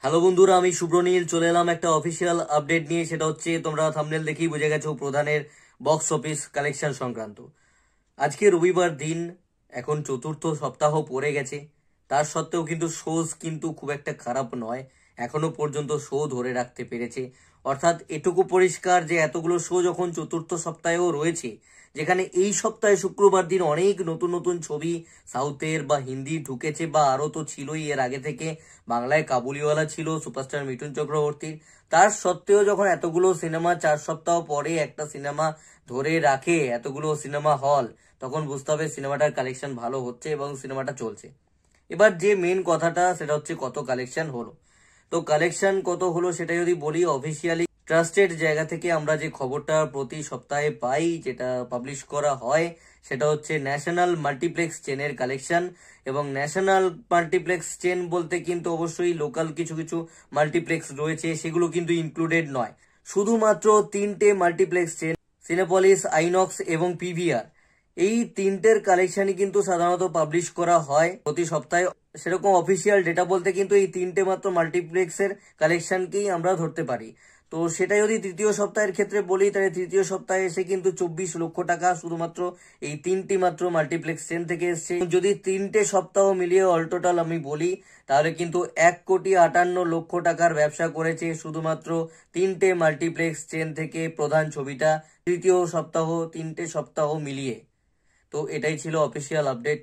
Hello বন্ধুরা, আমি শুভ্রনীল চলে এলাম একটা অফিসিয়াল আপডেট নিয়ে। সেটা হচ্ছে, তোমরা থাম্বনেল দেখেই বুঝে গেছো, প্রধানের বক্স অফিস কালেকশন সংক্রান্ত। আজকে রবিবার দিন, এখন চতুর্থ সপ্তাহ পড়ে গেছে। তার সত্ত্বেও কিন্তু শোজ কিন্তু খুব একটা খারাপ নয়, এখনো পর্যন্ত শো ধরে রাখতে পেরেছে। অর্থাৎ এটুকু পরিষ্কার যে এতগুলো শো যখন চতুর্থ সপ্তাহেও রয়েছে, যেখানে এই সপ্তাহে শুক্রবার দিন অনেক নতুন নতুন ছবি সাউথের বা হিন্দি ঢুকেছে, বা আরো তো ছিলই এর আগে থেকে। বাংলায় কাবুলিওয়ালা ছিল সুপারস্টার মিঠুন চক্রবর্তীর। তার সত্ত্বেও যখন এতগুলো সিনেমা 4 সপ্তাহ পরে একটা সিনেমা ধরে রাখে, এতগুলো সিনেমা হল, তখন বুঝতে হবে সিনেমাটার কালেকশন ভালো হচ্ছে এবং সিনেমাটা চলছে। এবার যে মেন কথাটা, সেটা হচ্ছে কত কালেকশন হলো। তো কালেকশন কত হলো সেটা যদি বলি, অফিসিয়ালি ট্রাস্টেড জায়গা থেকে আমরা যে খবরটা প্রতি সপ্তাহে পাই, যেটা পাবলিশ করা হয়, সেটা হচ্ছে ন্যাশনাল মাল্টিপ্লেক্স চেনের কালেকশন। এবং ন্যাশনাল মাল্টিপ্লেক্স চেন বলতে কিন্তু অবশ্যই লোকাল কিছু কিছু মাল্টিপ্লেক্স রয়েছে, সেগুলো কিন্তু ইনক্লুডেড নয়। শুধুমাত্র 3টে মাল্টিপ্লেক্স চেন, সিনেপলিস, আইনক্স এবং পিভিআর, এই তিনটের কালেকশনই কিন্তু সাধারণত পাবলিশ করা হয় প্রতি সপ্তাহে। সেরকম অফিসিয়াল ডেটা বলতে কিন্তু এই তিনটে মাত্র মাল্টিপ্লেক্সের কালেকশনকেই আমরা ধরতে পারি। তো সেটা যদি তৃতীয় সপ্তাহের ক্ষেত্রে বলি, তাহলে তৃতীয় সপ্তাহে এসে কিন্তু 24 লক্ষ টাকা শুধুমাত্র এই তিনটি মাত্র মাল্টিপ্লেক্স চেন থেকে এসছে। যদি 3টে সপ্তাহ মিলিয়ে অল টোটাল আমি বলি, তাহলে কিন্তু 1,58,00,000 টাকার ব্যবসা করেছে শুধুমাত্র 3টে মাল্টিপ্লেক্স চেন থেকে প্রধান ছবিটা, তৃতীয় সপ্তাহ 3টে সপ্তাহ মিলিয়ে। তো এটাই ছিল অফিসিয়াল আপডেট।